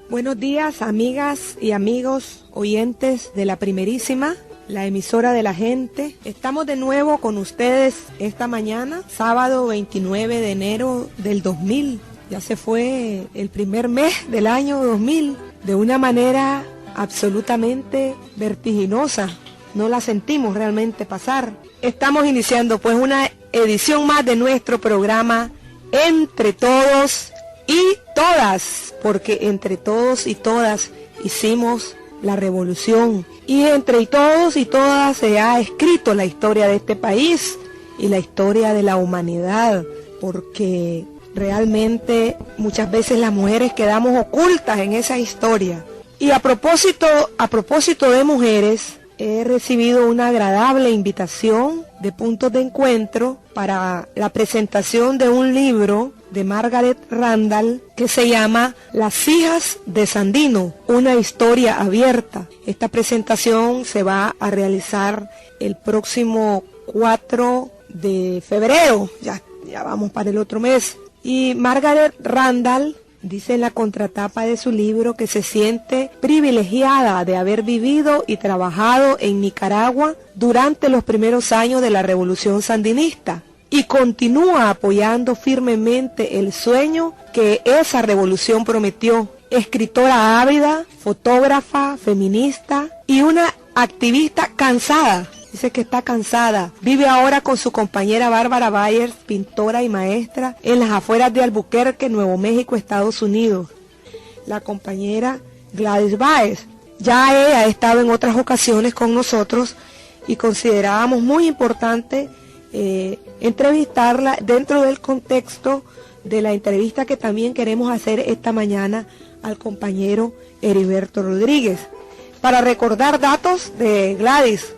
Buenos días, amigas y amigos oyentes de La Primerísima, la emisora de la gente. Estamos de nuevo con ustedes esta mañana, sábado 29 de enero del 2000. Ya se fue el primer mes del año 2000 de una manera absolutamente vertiginosa. No la sentimos realmente pasar. Estamos iniciando pues una edición más de nuestro programa Entre Todos y Todas, porque entre todos y todas hicimos la revolución, y entre todos y todas se ha escrito la historia de este país y la historia de la humanidad, porque realmente muchas veces las mujeres quedamos ocultas en esa historia. Y a propósito de mujeres, he recibido una agradable invitación de puntos de encuentro para la presentación de un libro de Margaret Randall que se llama Las hijas de Sandino, una historia abierta. Esta presentación se va a realizar el próximo 4 de febrero, ya vamos para el otro mes. Y Margaret Randall dice en la contratapa de su libro que se siente privilegiada de haber vivido y trabajado en Nicaragua durante los primeros años de la Revolución Sandinista y continúa apoyando firmemente el sueño que esa revolución prometió. Escritora ávida, fotógrafa, feminista y una activista cansada. Dice que está cansada. Vive ahora con su compañera Bárbara Byers, pintora y maestra, en las afueras de Albuquerque, Nuevo México, Estados Unidos. La compañera Gladys Baez. Ya ella ha estado en otras ocasiones con nosotros y considerábamos muy importante entrevistarla dentro del contexto de la entrevista que también queremos hacer esta mañana al compañero Heriberto Rodríguez. Para recordar datos de Gladys: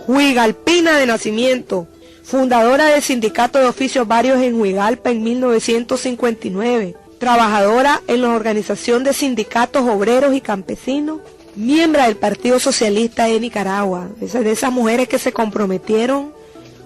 Huigalpina de nacimiento, fundadora del Sindicato de Oficios Varios en Huigalpa en 1959, trabajadora en la Organización de Sindicatos Obreros y Campesinos, miembro del Partido Socialista de Nicaragua, de esas mujeres que se comprometieron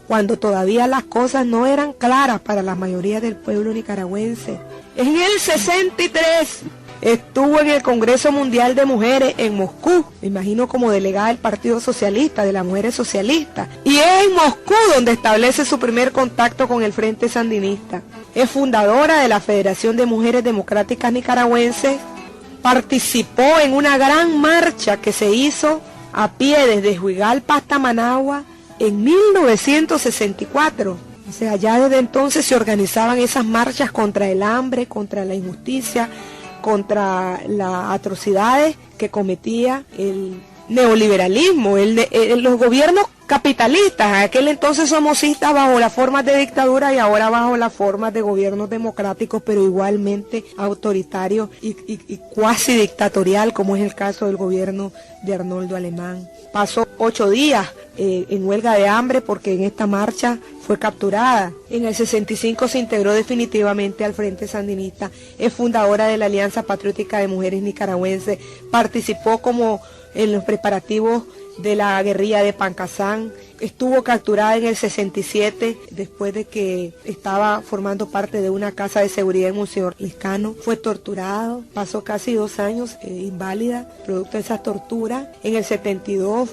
cuando todavía las cosas no eran claras para la mayoría del pueblo nicaragüense. En el 63 estuvo en el Congreso Mundial de Mujeres en Moscú, me imagino como delegada del Partido Socialista, de las mujeres socialistas, y es en Moscú donde establece su primer contacto con el Frente Sandinista. Es fundadora de la Federación de Mujeres Democráticas Nicaragüenses, participó en una gran marcha que se hizo a pie desde Huigalpa hasta Managua en 1964. O sea, ya desde entonces se organizaban esas marchas contra el hambre, contra la injusticia, contra las atrocidades que cometía el neoliberalismo, los gobiernos capitalistas, en aquel entonces somocistas bajo las formas de dictadura y ahora bajo las formas de gobiernos democráticos, pero igualmente autoritarios y cuasi dictatorial, como es el caso del gobierno de Arnoldo Alemán. Pasó 8 días en huelga de hambre porque en esta marcha fue capturada. En el 65 se integró definitivamente al Frente Sandinista. Es fundadora de la Alianza Patriótica de Mujeres Nicaragüenses. Participó como en los preparativos de la guerrilla de Pancasán. Estuvo capturada en el 67 después de que estaba formando parte de una casa de seguridad en Monseñor Lescano. Fue torturado, pasó casi 2 años inválida, producto de esa tortura. En el 72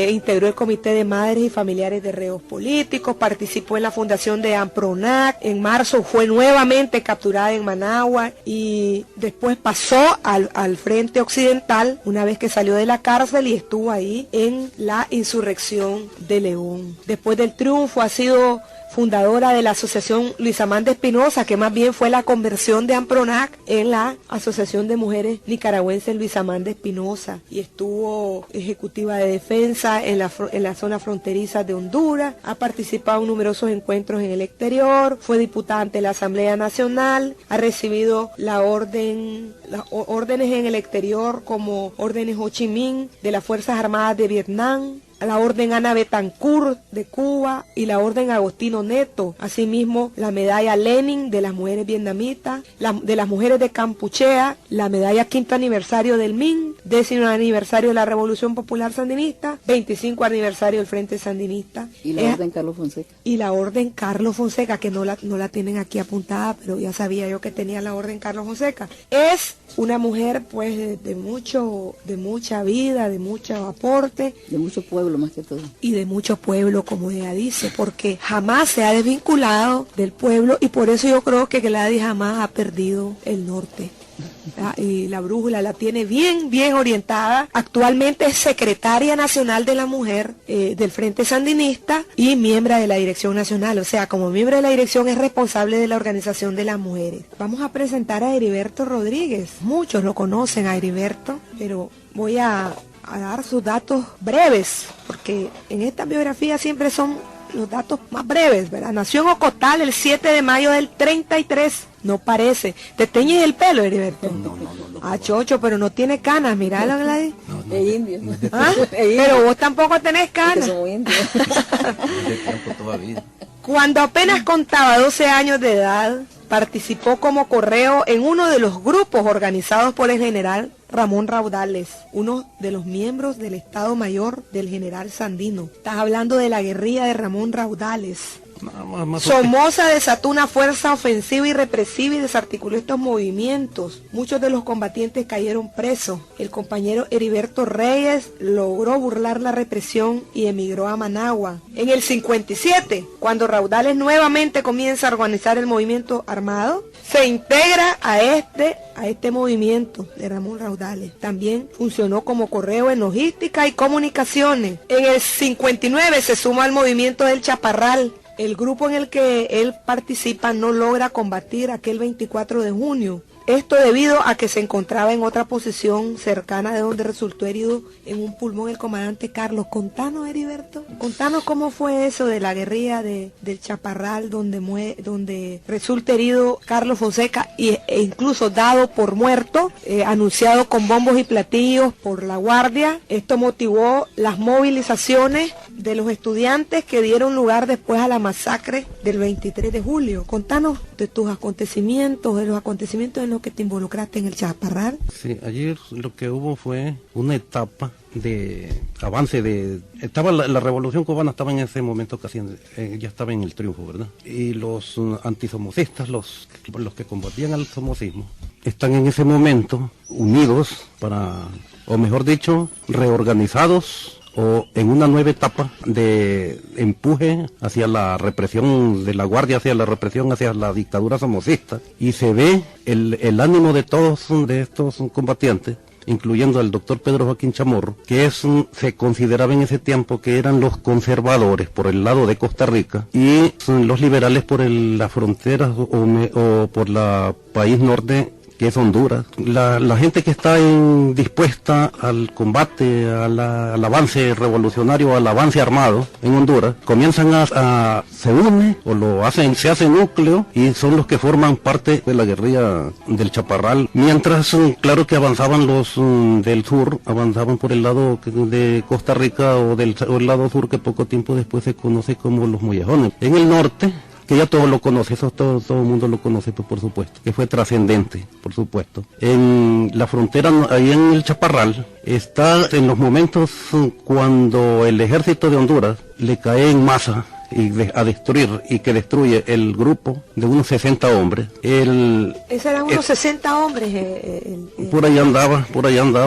integró el Comité de Madres y Familiares de Reos Políticos, participó en la fundación de AMPRONAC. En marzo fue nuevamente capturada en Managua y después pasó al Frente Occidental una vez que salió de la cárcel y estuvo ahí en la insurrección de León. Después del triunfo ha sido fundadora de la Asociación Luis Amanda Espinosa, que más bien fue la conversión de AMPRONAC en la Asociación de Mujeres Nicaragüenses Luis Amanda Espinosa, y estuvo ejecutiva de defensa en la zona fronteriza de Honduras. Ha participado en numerosos encuentros en el exterior, fue diputada ante la Asamblea Nacional, ha recibido las órdenes en el exterior como órdenes Ho Chi Minh de las Fuerzas Armadas de Vietnam, la Orden Ana Betancourt de Cuba y la Orden Agostino Neto, asimismo la medalla Lenin de las mujeres vietnamitas, de las mujeres de Campuchea, la medalla 5º aniversario del MIN, 10º aniversario de la Revolución Popular Sandinista, 25 aniversario del Frente Sandinista. Y la Orden Carlos Fonseca. Y la Orden Carlos Fonseca, que no la tienen aquí apuntada, pero ya sabía yo que tenía la Orden Carlos Fonseca. Es una mujer pues de mucha vida, de mucho aporte. De mucho pueblo más que todo. Y de mucho pueblo, como ella dice, porque jamás se ha desvinculado del pueblo y por eso yo creo que Gladys jamás ha perdido el norte. Y la brújula la tiene bien orientada. Actualmente es secretaria nacional de la mujer del Frente Sandinista y miembro de la Dirección Nacional. O sea, como miembro de la dirección es responsable de la organización de las mujeres. Vamos a presentar a Heriberto Rodríguez. Muchos lo conocen a Heriberto, pero voy a dar sus datos breves, porque en esta biografía siempre son los datos más breves, ¿verdad? Nació en Ocotal el 7 de mayo del 33. No parece. ¿Te teñes el pelo, Heriberto? No. Ah, chocho, pero no tiene canas, miralo, Gladys. No, Es indio. ¿Ah? Pero vos tampoco tenés canas. Que somos indios. de tiempo todavía. Cuando apenas contaba 12 años de edad, participó como correo en uno de los grupos organizados por el general Ramón Raudales, uno de los miembros del Estado Mayor del general Sandino. Estás hablando de la guerrilla de Ramón Raudales. Somoza desató una fuerza ofensiva y represiva y desarticuló estos movimientos. Muchos de los combatientes cayeron presos. El compañero Heriberto Reyes logró burlar la represión y emigró a Managua. En el 57, cuando Raudales nuevamente comienza a organizar el movimiento armado, se integra a este movimiento de Ramón Raudales. También funcionó como correo en logística y comunicaciones. En el 59 se suma al movimiento del Chaparral. El grupo en el que él participa no logra combatir aquel 24 de junio. Esto debido a que se encontraba en otra posición cercana de donde resultó herido en un pulmón el comandante Carlos. Contanos, Heriberto, contanos cómo fue eso de la guerrilla del Chaparral donde resulta herido Carlos Fonseca e incluso dado por muerto, anunciado con bombos y platillos por la Guardia. Esto motivó las movilizaciones de los estudiantes que dieron lugar después a la masacre del 23 de julio. Contanos de tus acontecimientos, de los acontecimientos en los que te involucraste en el Chaparral. Sí, ayer lo que hubo fue una etapa de avance la revolución cubana estaba en ese momento casi ya estaba en el triunfo, ¿verdad? Y los antisomocistas, los que combatían al somocismo, están en ese momento unidos o mejor dicho, reorganizados o en una nueva etapa de empuje hacia la represión de la Guardia, hacia la represión hacia la dictadura somocista, y se ve el ánimo de todos de estos combatientes, incluyendo al doctor Pedro Joaquín Chamorro, que se consideraba en ese tiempo que eran los conservadores por el lado de Costa Rica y los liberales por las fronteras o por la país norte, que es Honduras. La gente que está dispuesta al combate, al avance revolucionario, al avance armado en Honduras, comienzan se une o se hace núcleo y son los que forman parte de la guerrilla del Chaparral. Mientras, claro que avanzaban los del sur, avanzaban por el lado de Costa Rica o el lado sur, que poco tiempo después se conoce como los Mollejones. En el norte, que ya todo lo conoce, eso todo el mundo lo conoce, pues, por supuesto, que fue trascendente, por supuesto. En la frontera, ahí en el Chaparral, está en los momentos cuando el ejército de Honduras le cae en masa a destruir y que destruye el grupo de unos 60 hombres. Esos eran unos 60 hombres. Por ahí andaba.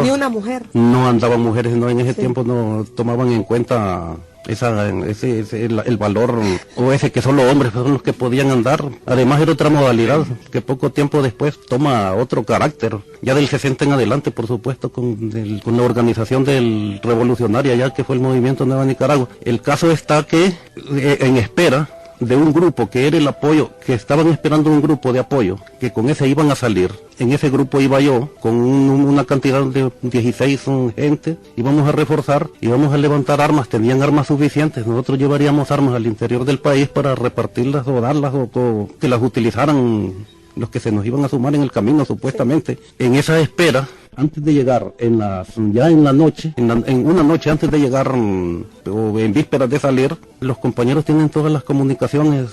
Ni una mujer. No andaban mujeres, no, en ese tiempo no tomaban en cuenta el valor, o ese que solo hombres son los que podían andar. Además era otra modalidad que poco tiempo después toma otro carácter, ya del 60 en adelante, por supuesto, con la organización del revolucionaria, ya que fue el movimiento Nueva Nicaragua. El caso está que en espera de un grupo que era el apoyo, que estaban esperando un grupo de apoyo, que con ese iban a salir. En ese grupo iba yo, con una cantidad de 16 gente, íbamos a reforzar, íbamos a levantar armas, tenían armas suficientes, nosotros llevaríamos armas al interior del país para repartirlas o darlas o que las utilizaran los que se nos iban a sumar en el camino, supuestamente. En esa espera, antes de llegar, ya en la noche, en una noche antes de llegar, o en vísperas de salir, los compañeros tienen todas las comunicaciones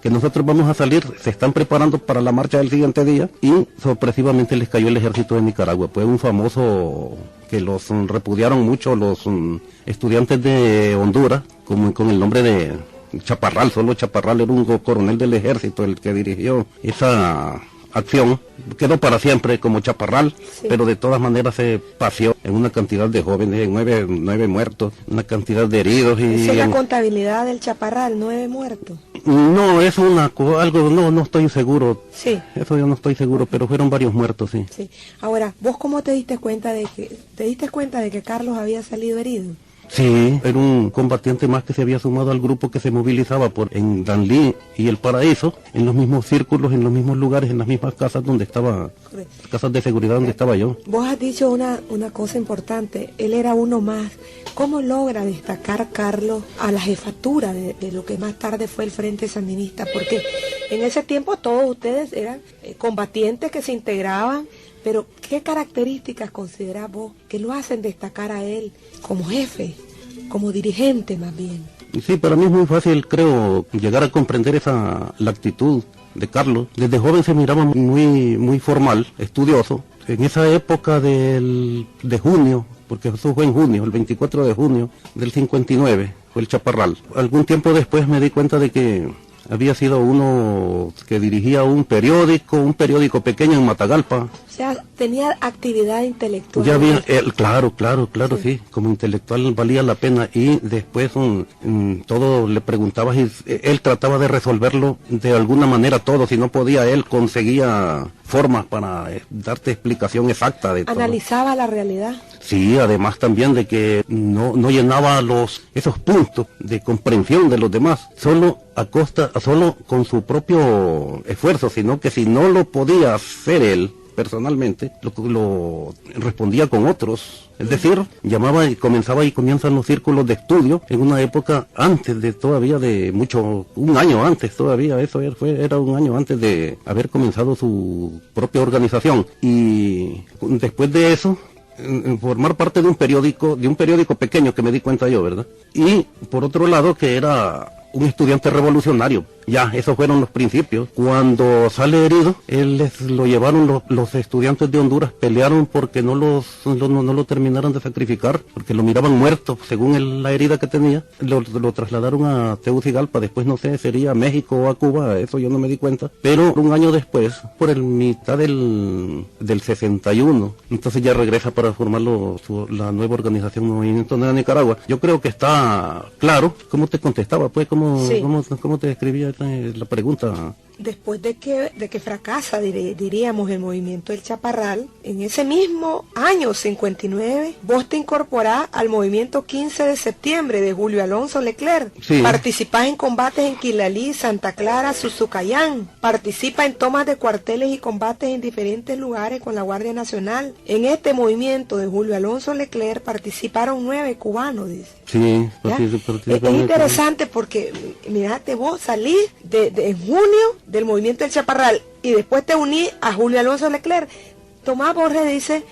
que nosotros vamos a salir, se están preparando para la marcha del siguiente día y sorpresivamente les cayó el ejército de Nicaragua. Fue un famoso que los repudiaron mucho los estudiantes de Honduras, como con el nombre de Chaparral. Solo Chaparral era un coronel del ejército el que dirigió esa acción. Quedó para siempre como Chaparral, sí. Pero de todas maneras se paseó en una cantidad de jóvenes, 9 muertos, una cantidad de heridos. ¿Esa es la contabilidad del Chaparral, 9 muertos? No, es algo, no estoy seguro. Sí. Eso yo no estoy seguro, pero fueron varios muertos, sí. Sí. Ahora, ¿vos cómo te diste cuenta de que Carlos había salido herido? Sí, era un combatiente más que se había sumado al grupo que se movilizaba en Danlí y El Paraíso, en los mismos círculos, en los mismos lugares, en las mismas casas donde estaba, casas de seguridad donde estaba yo. Vos has dicho una cosa importante, él era uno más. ¿Cómo logra destacar Carlos a la jefatura de lo que más tarde fue el Frente Sandinista? Porque en ese tiempo todos ustedes eran combatientes que se integraban. Pero, ¿qué características considerás vos que lo hacen destacar a él como jefe, como dirigente más bien? Sí, para mí es muy fácil, creo, llegar a comprender la actitud de Carlos. Desde joven se miraba muy formal, estudioso. En esa época de junio, porque eso fue en junio, el 24 de junio del 59, fue el Chaparral. Algún tiempo después me di cuenta de que había sido uno que dirigía un periódico pequeño en Matagalpa. O sea, tenía actividad intelectual. Ya había, claro, sí, como intelectual valía la pena. Y después todo le preguntaba y él trataba de resolverlo de alguna manera todo. Si no podía, él conseguía formas para darte explicación exacta de todo. Analizaba la realidad. Sí, además también de que no llenaba esos puntos de comprensión de los demás, solo con su propio esfuerzo, sino que si no lo podía hacer él personalmente, lo respondía con otros. Es decir, comienzan los círculos de estudio en una época antes de todavía un año antes todavía, era un año antes de haber comenzado su propia organización. Y después de eso, formar parte de un periódico pequeño que me di cuenta yo, ¿verdad? Y por otro lado que era un estudiante revolucionario. Ya, esos fueron los principios. Cuando sale herido, lo llevaron los estudiantes de Honduras, pelearon porque no lo terminaron de sacrificar, porque lo miraban muerto, según la herida que tenía. Lo trasladaron a Tegucigalpa, después no sé, sería a México o a Cuba, eso yo no me di cuenta. Pero un año después, por el mitad del 61, entonces ya regresa para formar la nueva organización Movimiento de Nicaragua. Yo creo que está claro. ¿Cómo te contestaba? Pues, ¿cómo te describía la pregunta? Después de que fracasa, diríamos, el movimiento del Chaparral, en ese mismo año 59, vos te incorporás al movimiento 15 de septiembre de Julio Alonso Leclerc. Sí. Participás en combates en Quilalí, Santa Clara, Suzucayán. Participa en tomas de cuarteles y combates en diferentes lugares con la Guardia Nacional. En este movimiento de Julio Alonso Leclerc participaron 9 cubanos, dice. Sí, es interesante porque, mirate, vos salís en junio del movimiento del Chaparral y después te unís a Julio Alonso Leclerc. Tomás Borges dice,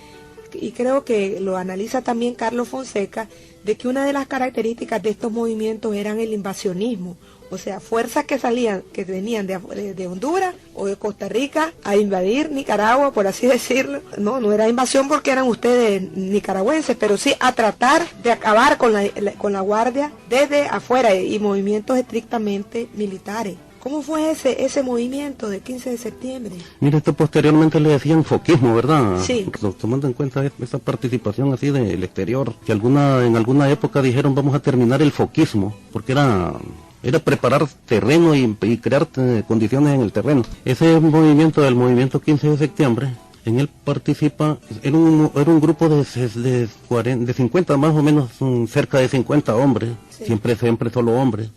y creo que lo analiza también Carlos Fonseca, de que una de las características de estos movimientos eran el invasionismo. O sea, fuerzas que venían de Honduras o de Costa Rica a invadir Nicaragua, por así decirlo. No era invasión porque eran ustedes nicaragüenses, pero sí a tratar de acabar con la guardia desde afuera y movimientos estrictamente militares. ¿Cómo fue ese movimiento de 15 de septiembre? Mira, esto posteriormente le decían foquismo, ¿verdad? Sí. Tomando en cuenta esa participación así del exterior, que en alguna época dijeron vamos a terminar el foquismo, porque era preparar terreno y crear condiciones en el terreno. Ese movimiento del movimiento 15 de septiembre, en él participa, era un grupo de 50, más o menos cerca de 50 hombres, sí. siempre solo hombres.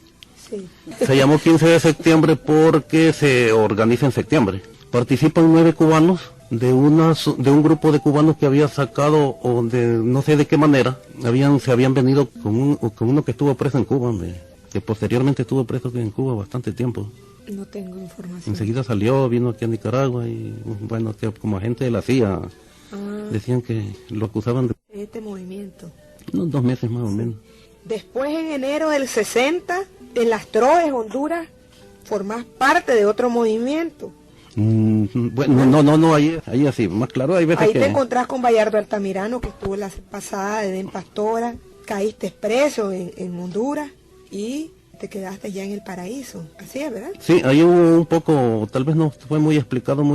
Sí. Se llamó 15 de septiembre porque se organiza en septiembre. Participan 9 cubanos de un grupo de cubanos que había sacado, o de no sé de qué manera, se habían venido con uno que estuvo preso en Cuba, que posteriormente estuvo preso en Cuba bastante tiempo. No tengo información. Enseguida vino aquí a Nicaragua y bueno, que como agente de la CIA decían que lo acusaban de este movimiento. Unos 2 meses más o menos. Después, en enero del 60, en Las Troes, Honduras, formás parte de otro movimiento. Bueno, no, ahí así, más claro, hay veces Ahí que... te encontrás con Bayardo Altamirano, que estuvo la pasada, Edén Pastora, caíste preso en Honduras y te quedaste ya en el paraíso. Así es, ¿verdad? Sí, ahí hubo un poco, tal vez no fue muy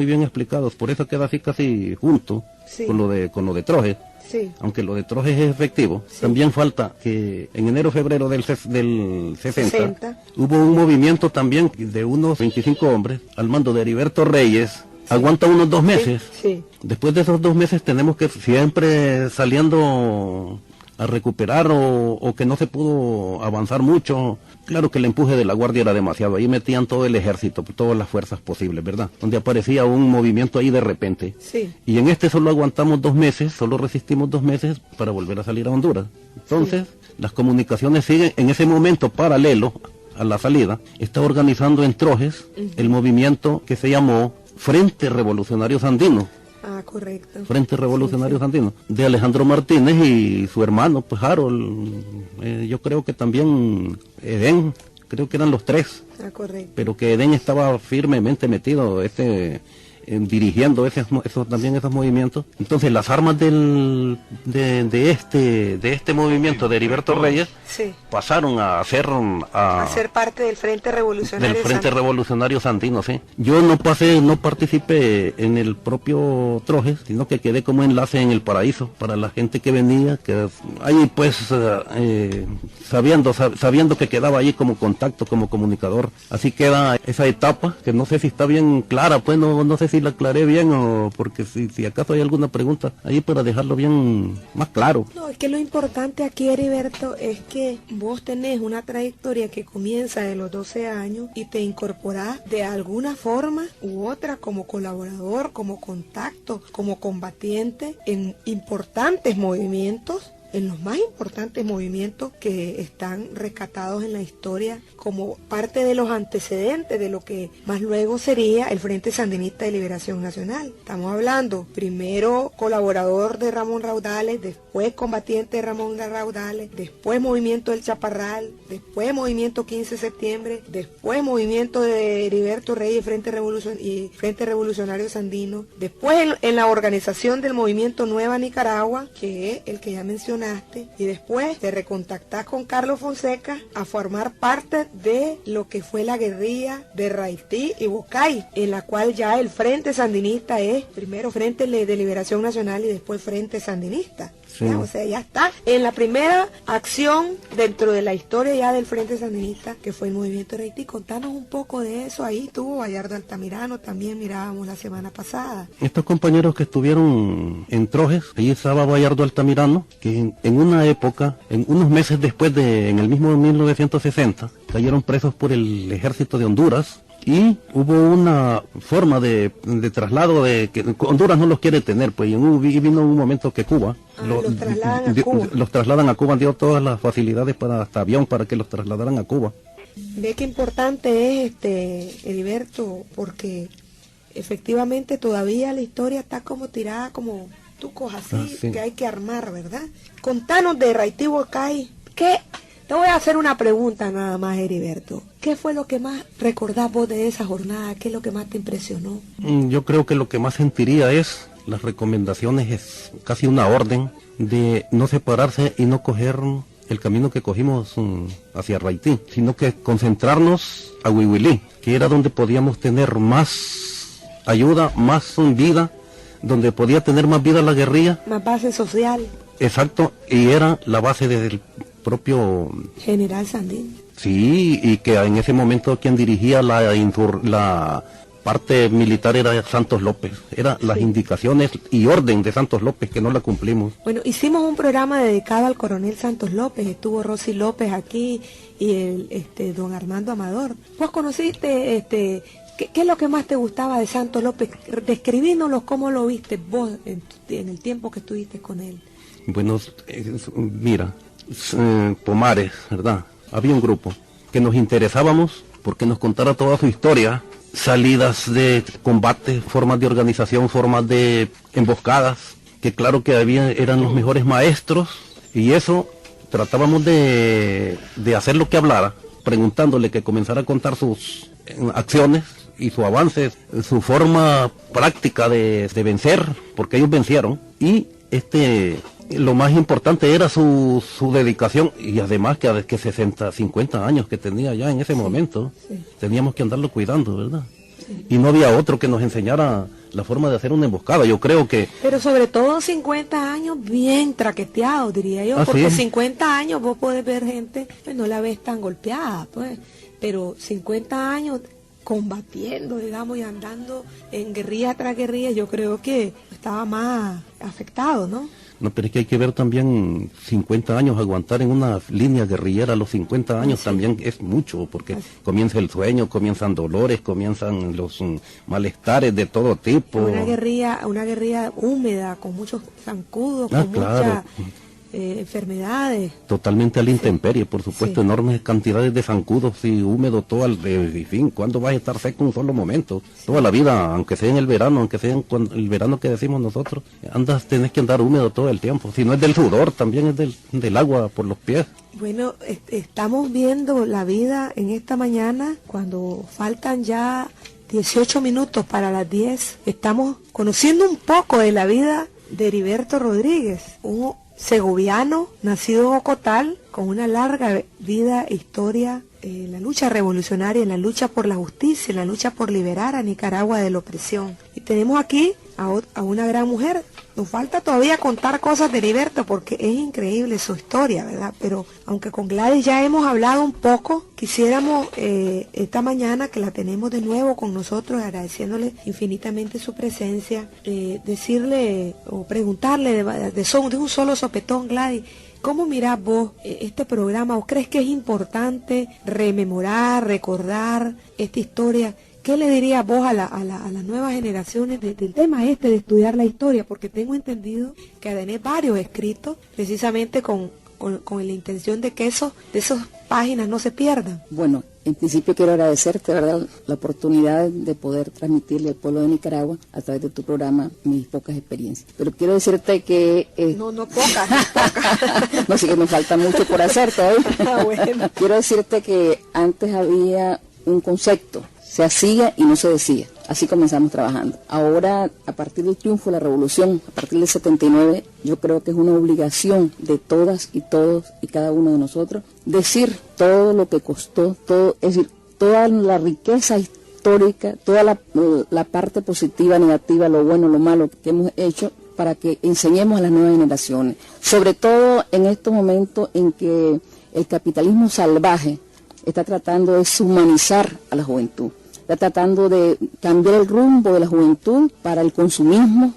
bien explicado, por eso queda así casi junto Sí. con lo de Trojes. Sí. Aunque lo de Trojes es efectivo, Sí. también falta que en enero-febrero del 60 60. hubo un movimiento también de unos 25 hombres al mando de Heriberto Reyes. Aguanta unos 2 meses. Sí. Después de esos 2 meses tenemos que siempre saliendo a recuperar o que no se pudo avanzar mucho. Claro que el empuje de la guardia era demasiado. Ahí metían todo el ejército, todas las fuerzas posibles, ¿verdad? Donde aparecía un movimiento ahí de repente. Sí. Y en este solo aguantamos 2 meses, solo resistimos 2 meses para volver a salir a Honduras. Entonces, las comunicaciones siguen en ese momento paralelo a la salida. Está organizando en Trojes el movimiento que se llamó Frente Revolucionario Sandino. Ah, correcto. Frente Revolucionario Sandino, de Alejandro Martínez y su hermano, pues Harold, yo creo que también Edén, creo que eran los 3, Ah, correcto. pero que Edén estaba firmemente metido dirigiendo esos movimientos. Entonces las armas de este movimiento de Heriberto Reyes Sí. pasaron a ser A ser parte del Frente Revolucionario. del Frente Sandino. Revolucionario Sandino, sí. Yo no participé en el propio Trojes, sino que quedé como enlace en el paraíso para la gente que venía, que ahí pues sabiendo que quedaba allí como contacto, como comunicador. Así queda esa etapa, que no sé si está bien clara, pues no sé si la aclaré bien o porque si acaso hay alguna pregunta ahí para dejarlo bien más claro. No, es que lo importante aquí, Heriberto, es que vos tenés una trayectoria que comienza de los 12 años y te incorporás de alguna forma u otra como colaborador, como contacto, como combatiente en importantes movimientos, en los más importantes movimientos que están rescatados en la historia como parte de los antecedentes de lo que más luego sería el Frente Sandinista de Liberación Nacional. Estamos hablando, primero colaborador de Ramón Raudales, después combatiente de Ramón Raudales, después movimiento del Chaparral, después movimiento 15 de septiembre, después movimiento de Heriberto Reyes y Frente Revolucionario Sandino, después en la organización del movimiento Nueva Nicaragua, que es el que ya mencionaste, y después te recontactás con Carlos Fonseca a formar parte de lo que fue la guerrilla de Raití y Bocay, en la cual ya el Frente Sandinista es primero Frente de Liberación Nacional y después Frente Sandinista. Sí. Ya, o sea, ya está en la primera acción dentro de la historia ya del Frente Sandinista, que fue el movimiento de Haití. Contanos un poco de eso. Ahí estuvo Bayardo Altamirano, también mirábamos la semana pasada. Estos compañeros que estuvieron en Trojes, ahí estaba Bayardo Altamirano, que en una época, en unos meses después en el mismo 1960, cayeron presos por el ejército de Honduras. Y hubo una forma de traslado de que Honduras no los quiere tener, pues y vino un momento que Cuba los trasladan a Cuba. Los trasladan a Cuba, dio todas las facilidades para hasta avión para que los trasladaran a Cuba. Ve qué importante es Heriberto, porque efectivamente todavía la historia está como tirada como tucos así, sí. que hay que armar, ¿verdad? Contanos de Raití Bocay. Te voy a hacer una pregunta nada más, Heriberto. ¿Qué fue lo que más recordás vos de esa jornada? ¿Qué es lo que más te impresionó? Yo creo que lo que más sentiría es las recomendaciones, es casi una orden de no separarse y no coger el camino que cogimos hacia Raití, sino que concentrarnos a Huihuilí, que era donde podíamos tener más ayuda, más vida, donde podía tener más vida la guerrilla. Más base social. Exacto, y era la base del propio General Sandino. Sí, y que en ese momento quien dirigía la parte militar era Santos López. Eran las indicaciones y orden de Santos López que no la cumplimos. Bueno, hicimos un programa dedicado al coronel Santos López. Estuvo Rosy López aquí y don Armando Amador. ¿Vos conociste ¿qué es lo que más te gustaba de Santos López? Describínoslo cómo lo viste vos en el tiempo que estuviste con él. Bueno, mira, Pomares, ¿verdad? Había un grupo que nos interesábamos porque nos contara toda su historia, salidas de combate, formas de organización, formas de emboscadas, que claro que eran los mejores maestros, y eso tratábamos de hacer lo que hablara, preguntándole que comenzara a contar sus acciones y su avance, su forma práctica de vencer, porque ellos vencieron, y lo más importante era su dedicación, y además que 50 años que tenía ya en ese momento, teníamos que andarlo cuidando, ¿verdad? Y no había otro que nos enseñara la forma de hacer una emboscada, yo creo que... Pero sobre todo 50 años bien traqueteados, diría yo, porque 50 años vos podés ver gente, pues no la ves tan golpeada, pues, pero 50 años combatiendo, digamos, y andando en guerrilla tras guerrilla, yo creo que estaba más afectado, ¿no? No, pero es que hay que ver también 50 años, aguantar en una línea guerrillera a los 50 años también es mucho, porque comienza el sueño, comienzan dolores, comienzan los malestares de todo tipo. Una guerrilla húmeda, con muchos zancudos, con muchas enfermedades. Totalmente a la intemperie, por supuesto, enormes cantidades de zancudos y húmedo todo en fin, ¿cuándo vas a estar seco un solo momento? Toda la vida, aunque sea en el verano, aunque sea en el verano que decimos nosotros, tenés que andar húmedo todo el tiempo, si no es del sudor, también es del agua por los pies. Bueno, estamos viendo la vida en esta mañana, cuando faltan ya 18 minutos para las 10, estamos conociendo un poco de la vida de Heriberto Rodríguez, un segoviano, nacido en Ocotal, con una larga vida e historia en la lucha revolucionaria, en la lucha por la justicia, en la lucha por liberar a Nicaragua de la opresión. Y tenemos aquí a una gran mujer. Nos falta todavía contar cosas de Heriberto porque es increíble su historia, ¿verdad? Pero aunque con Gladys ya hemos hablado un poco, quisiéramos esta mañana que la tenemos de nuevo con nosotros, agradeciéndole infinitamente su presencia, decirle o preguntarle de un solo sopetón, Gladys, ¿cómo mirás vos este programa? ¿O crees que es importante rememorar, recordar esta historia? ¿Qué le dirías vos a las nuevas generaciones del tema de estudiar la historia? Porque tengo entendido que tenés varios escritos precisamente con la intención de que esas páginas no se pierdan. Bueno, en principio quiero agradecerte, ¿verdad?, la oportunidad de poder transmitirle al pueblo de Nicaragua a través de tu programa mis pocas experiencias. Pero quiero decirte que... No pocas, pocas. No, sí que me falta mucho por hacer todavía. Bueno. Quiero decirte que antes había un concepto, se hacía y no se decía. Así comenzamos trabajando. Ahora, a partir del triunfo de la revolución, a partir del 79, yo creo que es una obligación de todas y todos y cada uno de nosotros decir todo lo que costó, todo, es decir, toda la riqueza histórica, toda la parte positiva, negativa, lo bueno, lo malo que hemos hecho para que enseñemos a las nuevas generaciones. Sobre todo en estos momentos en que el capitalismo salvaje está tratando de deshumanizar a la juventud. Está tratando de cambiar el rumbo de la juventud para el consumismo,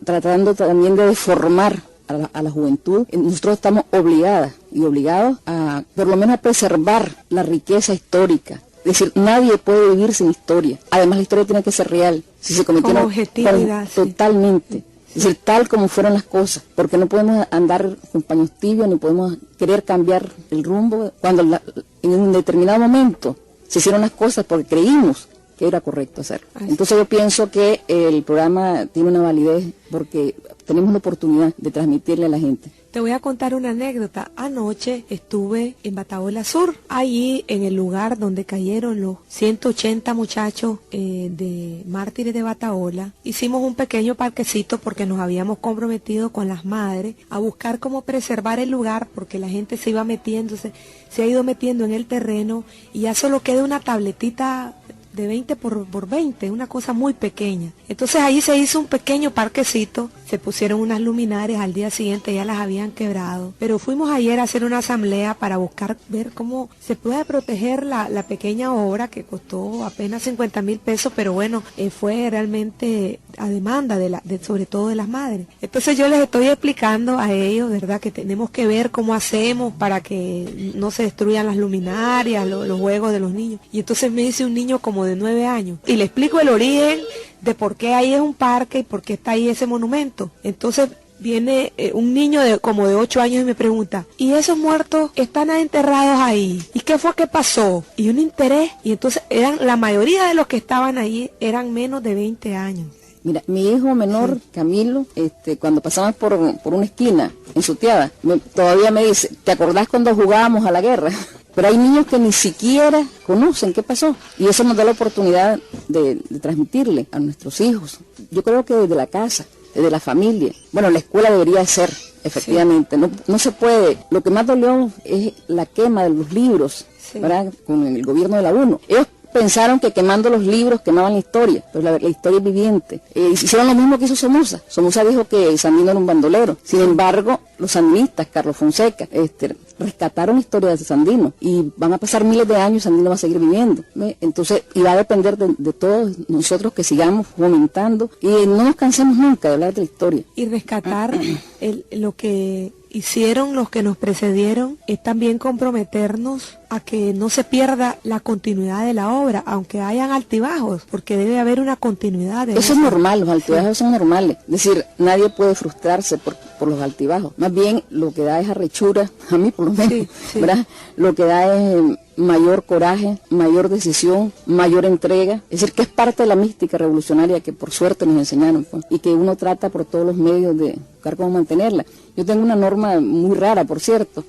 tratando también de deformar a la juventud. Nosotros estamos obligadas y obligados a, por lo menos, a preservar la riqueza histórica. Es decir, nadie puede vivir sin historia. Además, la historia tiene que ser real. Si se cometieron con objetividad, totalmente. Es decir, tal como fueron las cosas, porque no podemos andar con paños tibios, ni podemos querer cambiar el rumbo cuando en un determinado momento se hicieron las cosas porque creímos que era correcto hacerlo. Entonces yo pienso que el programa tiene una validez porque tenemos la oportunidad de transmitirle a la gente. Te voy a contar una anécdota. Anoche estuve en Bataola Sur, allí en el lugar donde cayeron los 180 muchachos de mártires de Bataola. Hicimos un pequeño parquecito porque nos habíamos comprometido con las madres a buscar cómo preservar el lugar porque la gente se iba metiéndose, se ha ido metiendo en el terreno y ya solo queda una tabletita de 20 por 20, una cosa muy pequeña. Entonces ahí se hizo un pequeño parquecito, se pusieron unas luminarias, al día siguiente ya las habían quebrado. Pero fuimos ayer a hacer una asamblea para buscar ver cómo se puede proteger la pequeña obra que costó apenas 50,000 pesos, pero bueno, fue realmente a demanda sobre todo de las madres. Entonces yo les estoy explicando a ellos, ¿verdad?, que tenemos que ver cómo hacemos para que no se destruyan las luminarias, los juegos de los niños. Y entonces me dice un niño como de 9 años y le explico el origen de por qué ahí es un parque y por qué está ahí ese monumento. Entonces viene un niño como de 8 años y me pregunta, ¿y esos muertos están enterrados ahí? ¿Y qué fue que pasó? Y un interés, y entonces la mayoría de los que estaban ahí eran menos de 20 años. Mira, mi hijo menor, Camilo, cuando pasamos por una esquina en Sutiada, todavía me dice, ¿te acordás cuando jugábamos a la guerra? pero hay niños que ni siquiera conocen qué pasó, y eso nos da la oportunidad de transmitirle a nuestros hijos. Yo creo que desde la casa, desde la familia, bueno, la escuela debería ser, efectivamente, sí. No se puede. Lo que más dolió es la quema de los libros, sí, ¿verdad? Con el gobierno de la UNO. Ellos pensaron que quemando los libros quemaban la historia, pero la historia es viviente. Hicieron lo mismo que hizo Somoza. Somoza dijo que Sandino era un bandolero. Sin embargo, los sandinistas, Carlos Fonseca, rescataron historias de Sandino, y van a pasar miles de años y Sandino va a seguir viviendo. Entonces, y va a depender de todos nosotros que sigamos fomentando y no nos cansemos nunca de hablar de la historia. Y rescatar lo que hicieron los que nos precedieron es también comprometernos a que no se pierda la continuidad de la obra, aunque hayan altibajos, porque debe haber una continuidad. Eso es normal, los altibajos son normales. Es decir, nadie puede frustrarse por los altibajos. Más bien, lo que da es arrechura, a mí por lo menos, ¿verdad? Lo que da es mayor coraje, mayor decisión, mayor entrega. Es decir, que es parte de la mística revolucionaria que por suerte nos enseñaron, pues, y que uno trata por todos los medios de buscar cómo mantenerla. Yo tengo una norma muy rara, por cierto.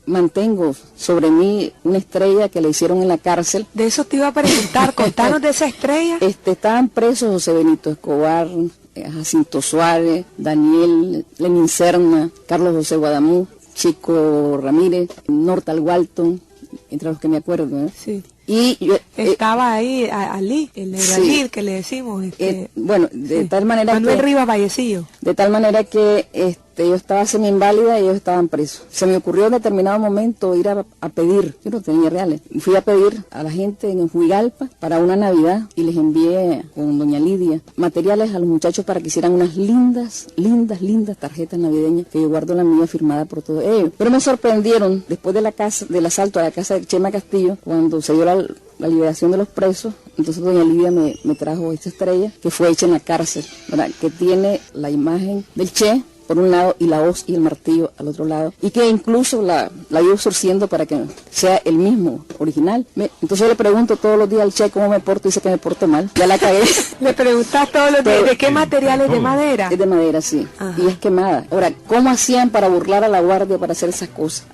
Mantengo sobre mí una estrella que le hicieron en la cárcel. De eso te iba a preguntar, contanos de esa estrella. Estaban presos José Benito Escobar, Jacinto Suárez, Daniel Lenin Serna, Carlos José Guadamú, Chico Ramírez, Nortal Walton, entre los que me acuerdo, ¿eh? Sí. Y yo, estaba ahí Ali, el de Brasil, que le decimos. Bueno, de tal manera Manuel Rivas Vallecillo. De tal manera que yo estaba semi-inválida y ellos estaban presos. Se me ocurrió en determinado momento ir a pedir, yo no tenía reales, fui a pedir a la gente en Huigalpa para una Navidad y les envié con doña Lidia materiales a los muchachos para que hicieran unas lindas tarjetas navideñas que yo guardo la mía firmada por todos ellos. Pero me sorprendieron después del asalto a la casa de Chema Castillo, cuando se dio la liberación de los presos. Entonces doña Lidia me trajo esta estrella que fue hecha en la cárcel, ¿verdad? Que tiene la imagen del Che por un lado y la hoz y el martillo al otro lado, y que incluso la iba surciendo para que sea el mismo original. Entonces yo le pregunto todos los días al Che cómo me porto, y dice que me porto mal, ya la cagué. Le preguntas todos los días, ¿de qué material es? ¿De madera? Es de madera, sí. Ajá. Y es quemada. Ahora, ¿cómo hacían para burlar a la guardia para hacer esas cosas?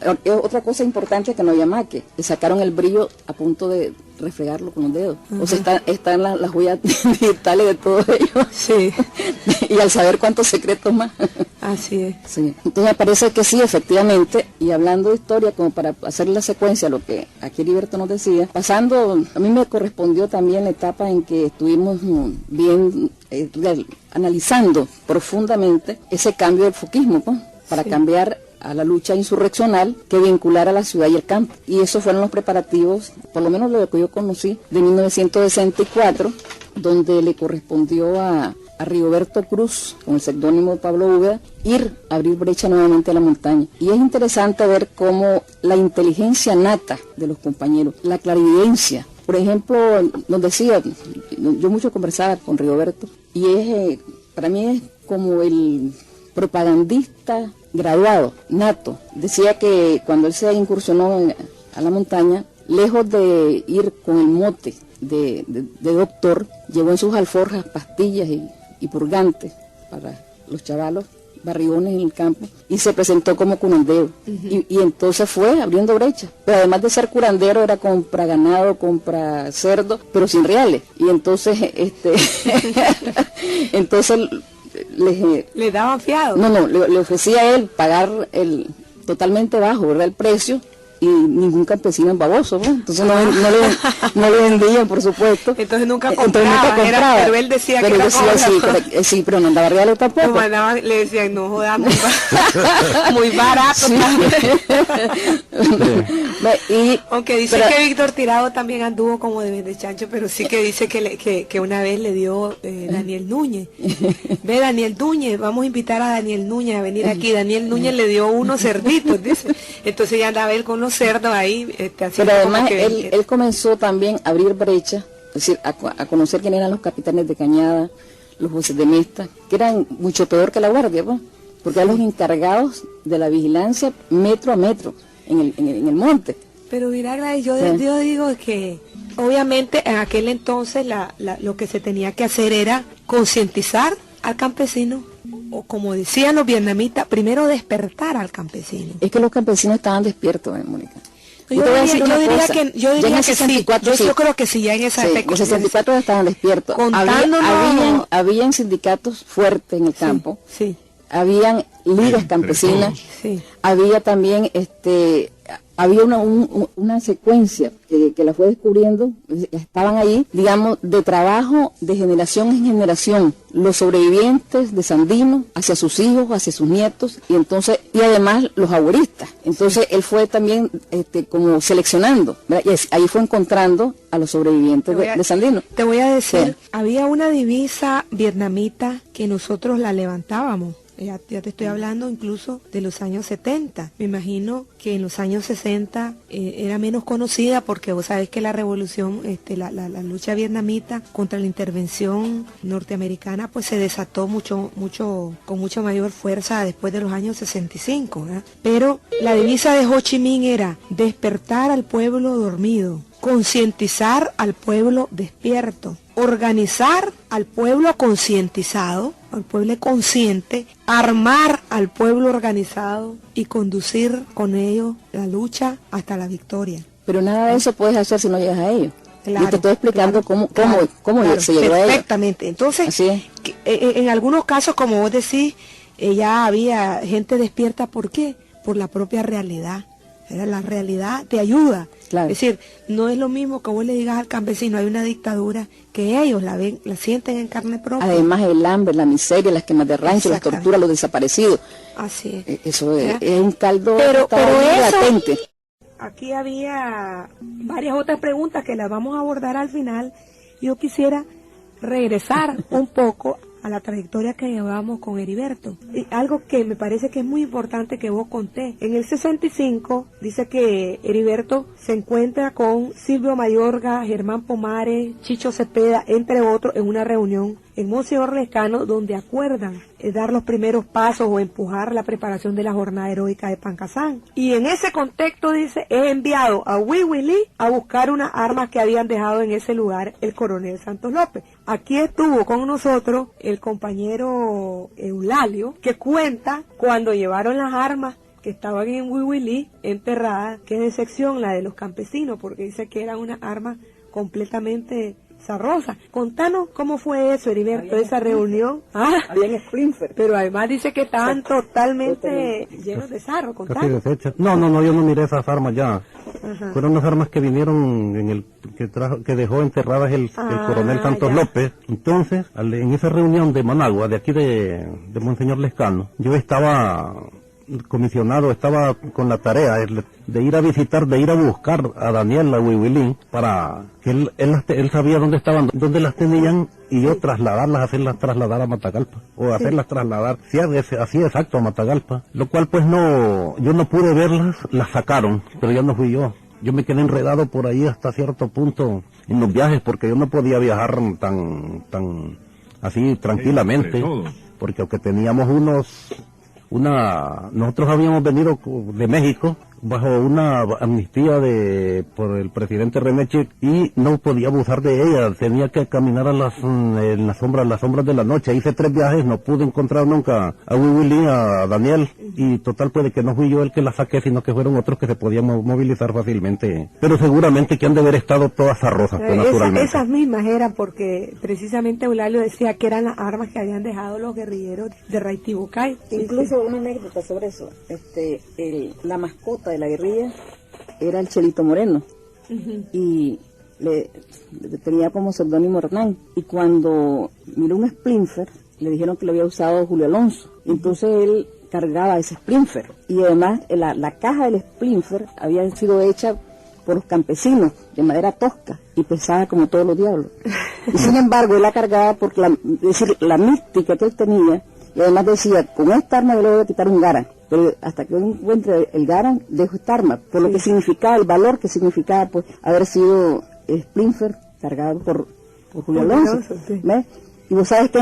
Otra cosa importante es que no había maque, le sacaron el brillo a punto de refregarlo con los dedos. O sea, están las huellas digitales de todo ello. Sí. Y al saber cuántos secretos más. Así es. Sí. Entonces me parece que sí, efectivamente, y hablando de historia, como para hacer la secuencia, lo que aquí Heriberto nos decía, pasando, a mí me correspondió también la etapa en que estuvimos bien analizando profundamente ese cambio del fuquismo, pues, para cambiar a la lucha insurreccional que vinculara la ciudad y el campo. Y esos fueron los preparativos, por lo menos lo que yo conocí, de 1964, donde le correspondió a Rigoberto Cruz, con el seudónimo de Pablo Úbeda, ir a abrir brecha nuevamente a la montaña. Y es interesante ver cómo la inteligencia nata de los compañeros, la clarividencia, por ejemplo, nos decía, yo mucho conversaba con Rigoberto, y para mí es como el propagandista graduado, nato. Decía que cuando él se incursionó a la montaña, lejos de ir con el mote de doctor, llevó en sus alforjas pastillas y purgantes para los chavalos, barrigones en el campo, y se presentó como curandero. Y entonces fue abriendo brechas. Pero además de ser curandero, era compra ganado, compra cerdo, pero sin reales. Y entonces, entonces le daban fiado. No, le ofrecía a él pagar totalmente bajo, ¿verdad? El precio, y ningún campesino es baboso, ¿no? Entonces no le vendían, por supuesto. Entonces nunca compraba. Pero él decía que era sí, pero no andaba real tampoco. Le decían, no jodas, muy barato. Sí. Aunque dice que Víctor Tirado también anduvo como de vende chancho, pero sí que dice que una vez le dio Daniel Núñez. Ve, Daniel Núñez, vamos a invitar a Daniel Núñez a venir aquí. Daniel Núñez le dio unos cerditos, dice. Entonces ya andaba él con los cerdos ahí. Pero además él comenzó también a abrir brechas, es decir, a conocer quién eran los capitanes de cañada, los jueces de mesta, que eran mucho peor que la guardia, pues, porque eran los encargados de la vigilancia metro a metro en el monte. Pero mira, Gladys, yo digo que obviamente en aquel entonces lo que se tenía que hacer era concientizar al campesino, o como decían los vietnamitas, primero despertar al campesino. Es que los campesinos estaban despiertos, Mónica. Yo te voy a diría, decir una yo diría cosa, que, yo ya diría en el que sí. 64 Yo creo que sí, ya en esa Sí, época. en el 64 ya estaban despiertos. Contándonos. Habían sindicatos fuertes en el campo, Sí, habían ligas campesinas, sí. había también había una secuencia que la fue descubriendo, estaban ahí, digamos, de trabajo de generación en generación, los sobrevivientes de Sandino hacia sus hijos, hacia sus nietos, y además los abuelistas. Entonces él fue también como seleccionando, ¿verdad? Y ahí fue encontrando a los sobrevivientes de Sandino. Te voy a decir, Sí. había una divisa vietnamita que nosotros la levantábamos. Ya te estoy hablando incluso de los años 70. Me imagino que en los años 60 era menos conocida porque vos sabés que la revolución, la lucha vietnamita contra la intervención norteamericana, pues se desató con mucha mayor fuerza después de los años 65, ¿verdad? Pero la divisa de Ho Chi Minh era despertar al pueblo dormido, concientizar al pueblo despierto, organizar al pueblo concientizado, al pueblo consciente, armar al pueblo organizado y conducir con ellos la lucha hasta la victoria. Pero nada de eso puedes hacer si no llegas a ellos. Claro, y te estoy explicando claro, cómo claro, se llegó a ellos. perfectamente. Entonces, Así es. En algunos casos, como vos decís, ya había gente despierta. ¿Por qué? Por la propia realidad. La realidad te ayuda. Claro. Es decir, no es lo mismo que vos le digas al campesino, hay una dictadura, que ellos la ven, la sienten en carne propia. Además el hambre, la miseria, las quemas de rancho, las torturas, los desaparecidos. Así es. Eso es un caldo Pero eso, latente. Aquí había varias otras preguntas que las vamos a abordar al final. Yo quisiera regresar un poco a la trayectoria que llevamos con Heriberto. Y algo que me parece que es muy importante que vos conté. En el 65 dice que Heriberto se encuentra con Silvio Mayorga, Germán Pomares, Chicho Cepeda, entre otros, en una reunión en Monseñor Lescano, donde acuerdan dar los primeros pasos o empujar la preparación de la jornada heroica de Pancasán. Y en ese contexto dice, he enviado a Huihuilí a buscar unas armas que habían dejado en ese lugar el coronel Santos López. Aquí estuvo con nosotros el compañero Eulalio, que cuenta cuando llevaron las armas que estaban en Huihuilí enterradas, que es de sección la de los campesinos, porque dice que eran unas armas completamente Rosa. Contanos cómo fue eso, Heriberto, esa reunión. Habían Springfield. Pero además dice que estaban totalmente llenos de sarro. Casi deshechas. No, yo no miré esas armas ya. Ajá. Fueron las armas que vinieron que dejó enterradas el coronel Santos López. Entonces, en esa reunión de Managua, de aquí de Monseñor Lescano, yo estaba comisionado, estaba con la tarea de ir a visitar, de ir a buscar a Daniel, a Huihuilín, para que él sabía dónde estaban, dónde las tenían, y yo hacerlas trasladar a Matagalpa, o hacerlas trasladar, así exacto, a Matagalpa, lo cual pues yo no pude verlas, las sacaron, pero ya no fui yo. Yo me quedé enredado por ahí hasta cierto punto en los viajes, porque yo no podía viajar tan así tranquilamente, porque aunque teníamos nosotros habíamos venido de México bajo una amnistía por el presidente Remeche, y no podía abusar de ella, tenía que caminar en las sombras de la noche. Hice 3 viajes, no pude encontrar nunca a Huihuilín, a Daniel, y total puede que no fui yo el que la saqué, sino que fueron otros que se podían movilizar fácilmente, pero seguramente que han de haber estado todas arrosas, pues, naturalmente. Esas mismas eran porque precisamente Eulalio decía que eran las armas que habían dejado los guerrilleros de Raitibucay. Incluso una anécdota sobre eso, la mascota de la guerrilla era el Chelito Moreno, y le tenía como seudónimo Hernán, y cuando miró un Splinter le dijeron que lo había usado Julio Alonso, entonces él cargaba ese Splinter, y además la caja del Splinter había sido hecha por los campesinos de madera tosca y pesada como todos los diablos, y sin embargo él la cargaba porque la mística que él tenía, y además decía, con esta arma yo le voy a quitar un Garand, pero hasta que yo encuentre el Garand, dejo esta arma, por lo que significaba, el valor que significaba pues haber sido Splinter cargado por Julio Alonso. ¿Ves? Y vos sabes que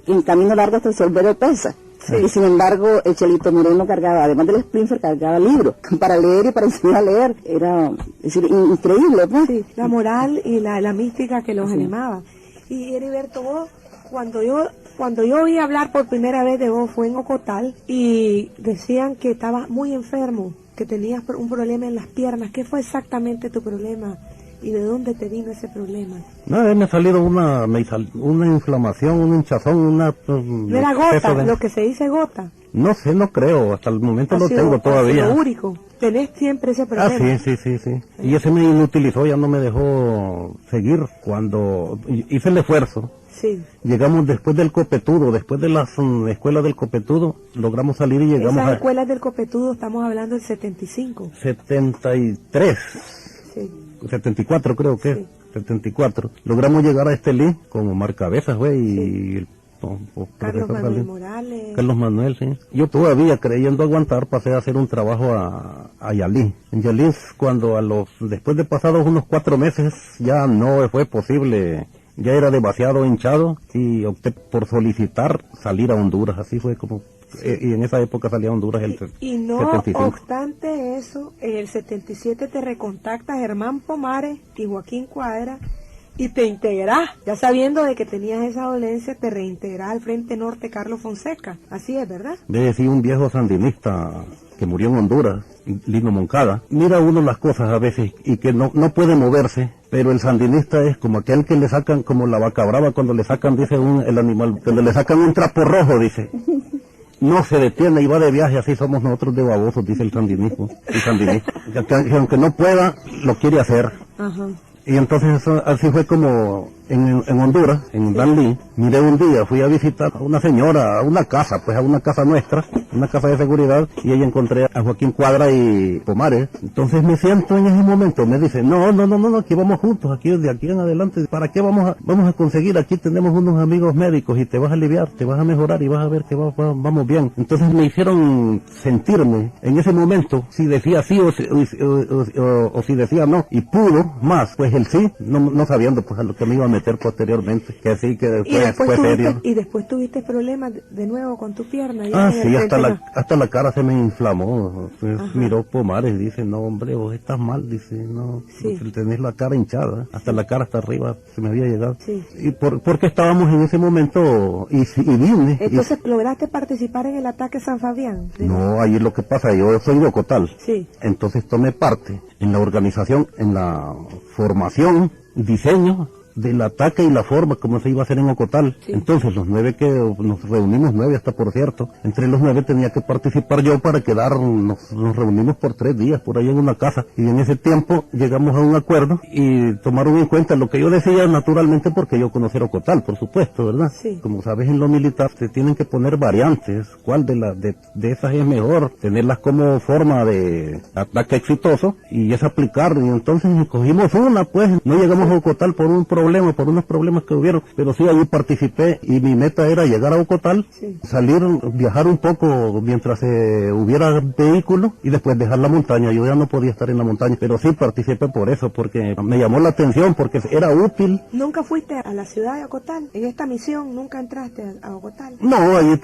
en camino largo hasta el Solvero pesa. Sí. Y sin embargo, el Chelito Moreno cargaba, además del Splinter, cargaba libros para leer y para enseñar a leer. Era, es decir, increíble, ¿no? Sí, la moral y la mística que los animaba. Y Heriberto, vos, cuando yo oí hablar por primera vez de vos fue en Ocotal, y decían que estaba muy enfermo, que tenías un problema en las piernas. ¿Qué fue exactamente tu problema? ¿Y de dónde te vino ese problema? No, me ha salido una inflamación, un hinchazón, ¿No era gota, lo que se dice gota? No sé, no creo, hasta el momento lo tengo todavía. ¿Ácido úrico? ¿Tenés siempre ese problema? Sí. Y ese me inutilizó, ya no me dejó seguir. Cuando hice el esfuerzo, sí. Llegamos después del Copetudo, después de las escuelas del Copetudo, logramos salir y llegamos Esas escuelas del Copetudo, estamos hablando del 75. 73. Sí. 74 creo que, sí. 74. Logramos llegar a Estelí con Omar Cabezas, güey, sí. Y el Carlos Manuel Morales. Carlos Manuel, sí. Yo todavía creyendo aguantar pasé a hacer un trabajo a Yalí. En Yalí, después de pasados unos 4 meses, ya no fue posible, ya era demasiado hinchado y opté por solicitar salir a Honduras, así fue como... Y en esa época salía a Honduras el 75. Y no obstante eso, en el 77 te recontacta Germán Pomares y Joaquín Cuadra y te integrás, ya sabiendo de que tenías esa dolencia, te reintegrás al Frente Norte Carlos Fonseca. Así es, ¿verdad? Sí, un viejo sandinista que murió en Honduras, Lino Moncada. Mira uno las cosas a veces y que no puede moverse, pero el sandinista es como aquel que le sacan, como la vaca brava cuando le sacan, dice el animal, cuando le sacan un trapo rojo, dice. No se detiene y va de viaje, así somos nosotros de babosos, dice el sandinismo. El sandinista, que aunque no pueda, lo quiere hacer. Ajá. Y entonces así fue como en Honduras, en Danlí, miré un día, fui a visitar a una señora, a una casa nuestra, una casa de seguridad, y ahí encontré a Joaquín Cuadra y Pomares. Entonces me siento en ese momento, me dice, no, aquí vamos juntos, aquí de aquí en adelante, ¿para qué vamos a conseguir? Aquí tenemos unos amigos médicos y te vas a aliviar, te vas a mejorar y vas a ver que vamos bien. Entonces me hicieron sentirme en ese momento, si decía sí o si decía no, y pudo más, pues el sí, no sabiendo pues a lo que me iba a meter posteriormente, que sí, que fue serio. Y después tuviste problemas de nuevo con tu pierna. Sí, hasta la cara se me inflamó. Miró Pomares, dice, no hombre, vos estás mal, dice, no, sí. Tenés la cara hinchada, hasta la cara hasta arriba se me había llegado. Sí. Y porque estábamos en ese momento, y vine. Entonces, ¿lograste participar en el ataque San Fabián? No, ahí es lo que pasa, yo soy de Ocotal. Sí. Entonces tomé parte en la organización, en la formación, diseño del ataque y la forma como se iba a hacer en Ocotal. Sí. Entonces los 9 que nos reunimos, 9 hasta por cierto, entre los 9 tenía que participar yo para nos reunimos por 3 días por ahí en una casa, y en ese tiempo llegamos a un acuerdo y tomaron en cuenta lo que yo decía, naturalmente porque yo conocer Ocotal, por supuesto, ¿verdad? Sí. Como sabes, en lo militar se tienen que poner variantes, cuál de esas es mejor, tenerlas como forma de ataque exitoso y es aplicar, y entonces cogimos una, pues no llegamos a Ocotal por unos problemas que hubieron, pero sí allí participé y mi meta era llegar a Ocotal, sí. Viajar un poco mientras hubiera vehículo y después dejar la montaña. Yo ya no podía estar en la montaña, pero sí participé por eso, porque me llamó la atención, porque era útil. ¿Nunca fuiste a la ciudad de Ocotal? ¿En esta misión nunca entraste a Ocotal? No, allí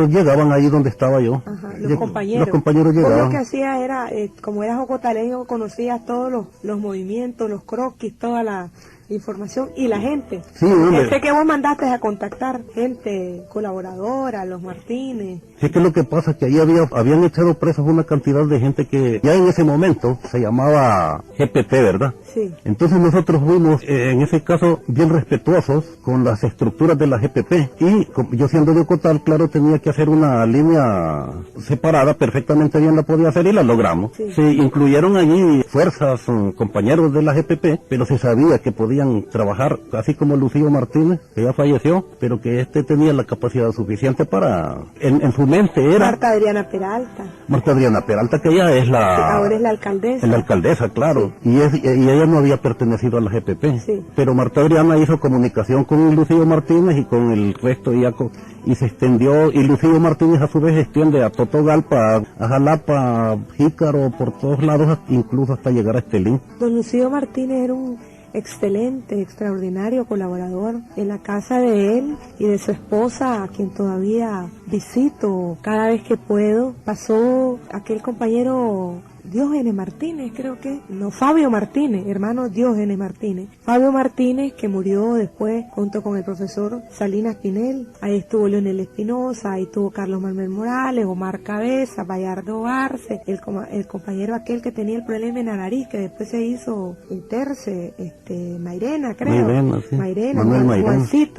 llegaban ahí donde estaba yo. Ajá, los compañeros. Los compañeros llegaban. Lo que hacía era, como eras ocotaleño, conocías todos los movimientos, los croquis, toda la información y la gente. Sí, sé que vos mandaste a contactar gente colaboradora, los Martínez. Sí, que lo que pasa es que ahí habían echado presos una cantidad de gente que ya en ese momento se llamaba GPT, ¿verdad? Sí. Entonces nosotros fuimos, en ese caso, bien respetuosos con las estructuras de la GPP, y yo siendo de Ocotal, claro, tenía que hacer una línea separada, perfectamente bien la podía hacer y la logramos. Sí. Se incluyeron allí fuerzas, compañeros de la GPP, pero se sabía que podían trabajar, así como Lucío Martínez, que ya falleció, pero que tenía la capacidad suficiente para, en su mente era... Marta Adriana Peralta. Marta Adriana Peralta, que ella es ahora es la alcaldesa. Es la alcaldesa, claro, sí. Y ella no había pertenecido a la GPP, sí. Pero Marta Adriana hizo comunicación con Lucío Martínez y con el resto y se extendió, y Lucío Martínez a su vez extiende a Totogalpa, a Jalapa, a Jícaro, por todos lados, incluso hasta llegar a Estelí. Don Lucío Martínez era un excelente, extraordinario colaborador en la casa de él y de su esposa, a quien todavía visito cada vez que puedo. Pasó aquel compañero Diógenes Martínez, creo que, no, Fabio Martínez, hermano Diógenes Martínez. Fabio Martínez, que murió después junto con el profesor Salinas Pinel. Ahí estuvo Leonel Espinosa, ahí estuvo Carlos Manuel Morales, Omar Cabeza, Bayardo Arce, el compañero aquel que tenía el problema en la nariz, que después se hizo Interce, Mairena, creo. Mairena,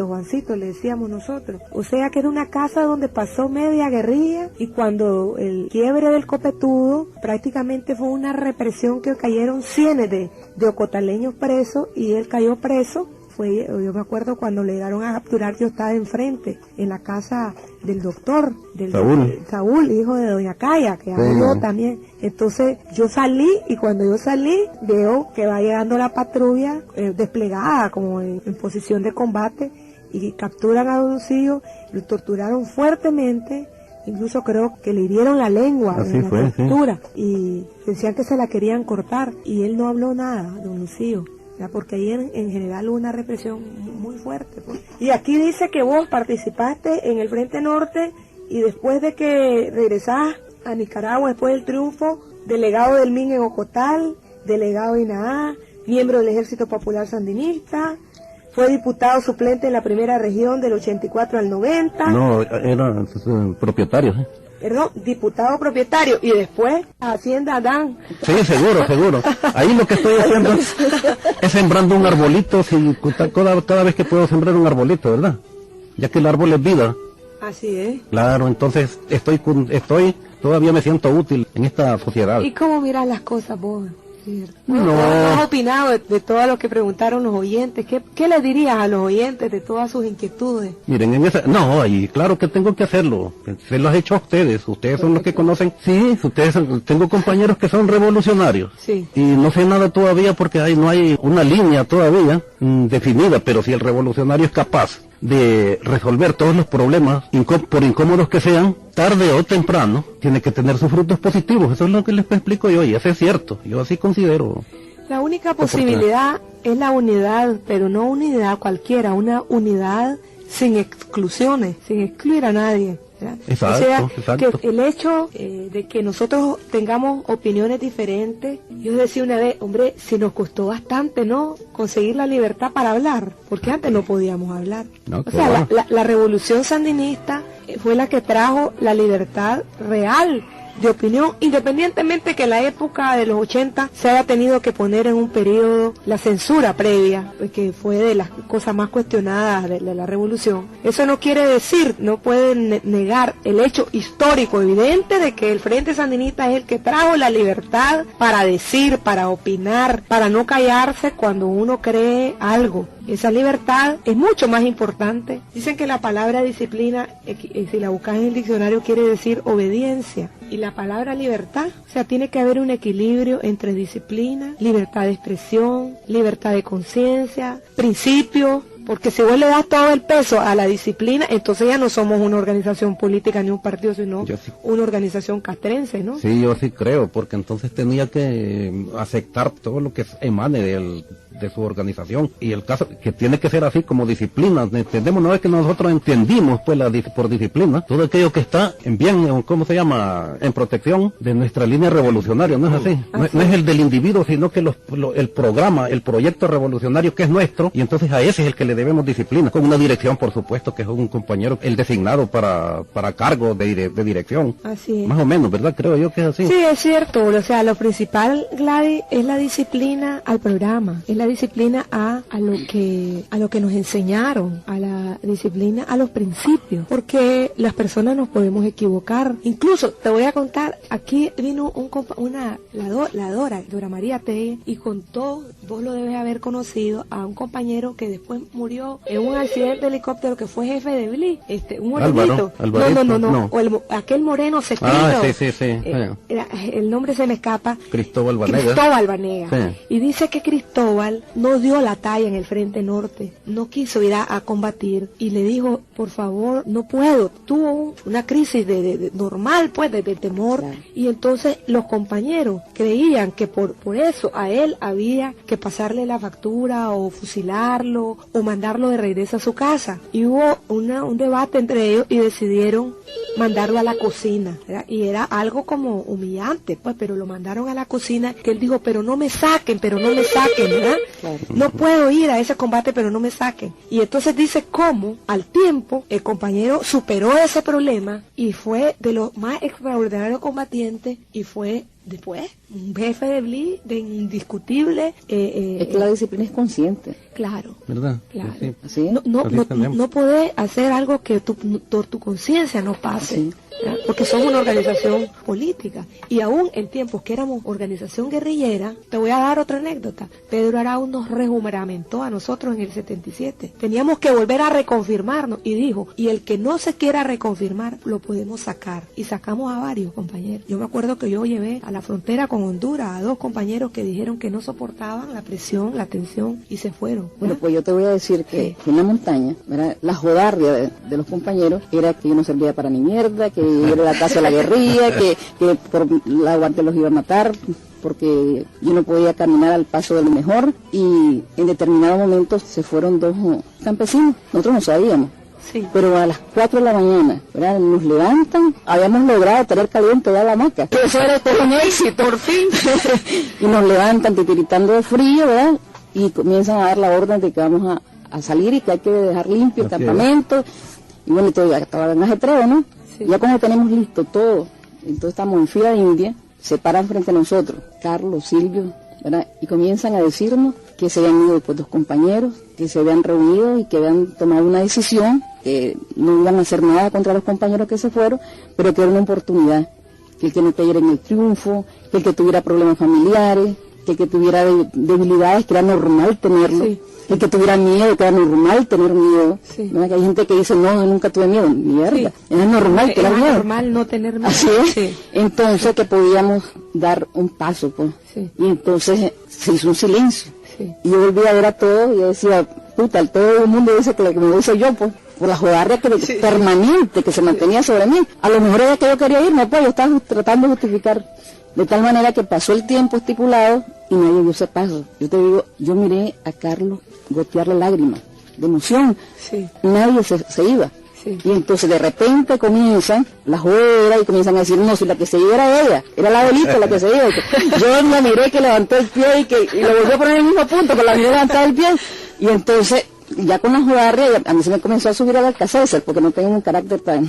Juancito, le decíamos nosotros. O sea que era una casa donde pasó media guerrilla, y cuando el quiebre del Copetudo, prácticamente fue una represión que cayeron cientos de ocotaleños presos, y él cayó preso. Yo me acuerdo cuando le llegaron a capturar, yo estaba enfrente, en la casa del doctor, Saúl, hijo de doña Calla, que murió también. Entonces yo salí, y cuando yo salí, veo que va llegando la patrulla desplegada como en posición de combate, y capturan a Don Lucillo, lo torturaron fuertemente, incluso creo que le hirieron la lengua en la tortura, y decían que se la querían cortar, y él no habló nada, Don Lucillo. Porque ahí en general hubo una represión muy fuerte, pues. Y aquí dice que vos participaste en el Frente Norte, y después de que regresás a Nicaragua, después del triunfo, delegado del MIN en Ocotal, delegado de INAA, miembro del Ejército Popular Sandinista, fue diputado suplente en la primera región del 84 al 90. No, era propietario, ¿eh? Perdón, diputado propietario, y después Hacienda Dan. Sí, seguro. Ahí lo que estoy haciendo es sembrando un arbolito, cada vez que puedo sembrar un arbolito, ¿verdad? Ya que el árbol es vida. Así es. Claro, entonces todavía me siento útil en esta sociedad. ¿Y cómo miras las cosas vos? No has opinado de todo lo que preguntaron los oyentes. ¿Qué le dirías a los oyentes de todas sus inquietudes? Miren, y claro que tengo que hacerlo. Se los he hecho a ustedes son los que conocen. Sí, tengo compañeros que son revolucionarios. Sí. Y no sé nada todavía porque no hay una línea todavía definida, pero si el revolucionario es capaz de resolver todos los problemas, por incómodos que sean, tarde o temprano, tiene que tener sus frutos positivos. Eso es lo que les explico yo, y eso es cierto. Yo así considero. La única posibilidad es la unidad, pero no unidad cualquiera, una unidad sin exclusiones, sin excluir a nadie. Exacto, o sea, exacto. Que el hecho de que nosotros tengamos opiniones diferentes, yo decía una vez, hombre, si nos costó bastante, ¿no?, conseguir la libertad para hablar, porque antes no podíamos hablar. No, o sea, la revolución sandinista fue la que trajo la libertad real de opinión, independientemente que en la época de los 80 se haya tenido que poner en un periodo la censura previa, que fue de las cosas más cuestionadas de la revolución. Eso no quiere decir, no pueden negar el hecho histórico evidente de que el Frente Sandinista es el que trajo la libertad para decir, para opinar, para no callarse cuando uno cree algo. Esa libertad es mucho más importante. Dicen que la palabra disciplina, si la buscas en el diccionario, quiere decir obediencia. Y la palabra libertad, o sea, tiene que haber un equilibrio entre disciplina, libertad de expresión, libertad de conciencia, principios. Porque si vos le das todo el peso a la disciplina, entonces ya no somos una organización política ni un partido, sino una organización castrense, ¿no? Sí, yo sí creo, porque entonces tenía que aceptar todo lo que emane de su organización, y el caso que tiene que ser así como disciplina. Entendemos, no es que nosotros entendimos pues por disciplina todo aquello que está en bien, ¿cómo se llama?, en protección de nuestra línea revolucionaria. No es así, no es el del individuo, sino que el programa, el proyecto revolucionario que es nuestro, y entonces a ese es el que le debemos disciplina, con una dirección, por supuesto, que es un compañero, el designado para cargo de dirección. Así es. Más o menos, ¿verdad? Creo yo que es así. Sí, es cierto. O sea, lo principal, Gladys, es la disciplina al programa, es la disciplina a lo que nos enseñaron, a la disciplina a los principios, porque las personas nos podemos equivocar. Incluso, te voy a contar, aquí vino la Dora María Telle, y contó, vos lo debes haber conocido, a un compañero que después murió en un accidente de helicóptero, que fue jefe de BLI, un morenito. No. Aquel moreno secreto. Sí. El nombre se me escapa. Cristóbal Banega. Sí. Y dice que Cristóbal general no dio la talla en el Frente Norte, no quiso ir a combatir y le dijo, por favor, no puedo. Tuvo una crisis de normal, pues, de temor, Claro. y entonces los compañeros creían que por eso a él había que pasarle la factura o fusilarlo o mandarlo de regreso a su casa. Y hubo un debate entre ellos y decidieron mandarlo a la cocina, ¿verdad? Y era algo como humillante, pues, pero lo mandaron a la cocina, que él dijo, pero no me saquen, ¿verdad? Claro. No puedo ir a ese combate, pero no me saquen. Y entonces dice cómo, al tiempo, el compañero superó ese problema y fue de los más extraordinarios combatientes y fue después un jefe de BLI, de indiscutible. Es que la disciplina es consciente. Claro. ¿Verdad? Claro. Sí. Así es. No podés hacer algo que tu conciencia no pase, Sí. ¿verdad? Porque somos una organización política y aún en tiempos que éramos organización guerrillera, te voy a dar otra anécdota. Pedro Arauz nos rejuramentó a nosotros en el 77. Teníamos que volver a reconfirmarnos y dijo, y el que no se quiera reconfirmar lo podemos sacar. Y sacamos a varios compañeros. Yo me acuerdo que yo llevé a la frontera con Honduras a 2 compañeros que dijeron que no soportaban la presión, la tensión y se fueron. Bueno, pues yo te voy a decir que en la montaña, ¿verdad? La jodarria de los compañeros era que yo no servía para ni mierda, que yo era la casa de la guerrilla, que por la guardia los iba a matar, porque yo no podía caminar al paso del mejor, y en determinado momento se fueron 2 campesinos, nosotros no sabíamos. Sí. Pero a las 4 de la mañana, ¿verdad? Nos levantan, habíamos logrado tener caliente ya la hamaca. Eso era todo un éxito, por fin. Y nos levantan titiritando de frío, ¿verdad? Y comienzan a dar la orden de que vamos a salir y que hay que dejar limpio el Así es. campamento. Y bueno, todo ya estaba en ajetreo, ¿no? Sí. Ya cuando tenemos listo todo, entonces estamos en fila india, se paran frente a nosotros, Carlos, Silvio, ¿verdad? Y comienzan a decirnos que se habían ido pues 2 compañeros, que se habían reunido y que habían tomado una decisión, que no iban a hacer nada contra los compañeros que se fueron, pero que era una oportunidad, que el que no cayera en el triunfo, que el que tuviera problemas familiares, que el que tuviera debilidades, que era normal tenerlo, Sí. el que tuviera miedo, que era normal tener miedo. Sí. ¿Verdad? Que hay gente que dice, no, yo nunca tuve miedo, mierda, Sí. era normal tener Era miedo. normal no tener miedo. Así es. Sí. Entonces que podíamos dar un paso, pues. Sí. Y entonces se hizo un silencio. Sí. Y yo volví a ver a todos y yo decía, puta, todo el mundo dice que la que me lo hice yo, pues, por la jodarria permanente que se mantenía sobre mí. A lo mejor era que yo quería irme, pues, yo estaba tratando de justificar. De tal manera que pasó el tiempo estipulado y nadie dio ese paso. Yo te digo, yo miré a Carlos gotearle lágrimas de emoción. Sí. Nadie se iba. Sí. Y entonces de repente comienzan las joderas y comienzan a decir, no, si la que se iba era ella, era la abuelita la que se iba. Yo me miré que levantó el pie y lo volvió a poner en el mismo punto, pero la miré levantar el pie. Y entonces, ya con la jodarria, a mí se me comenzó a subir al Alcacézar, porque no tengo un carácter tan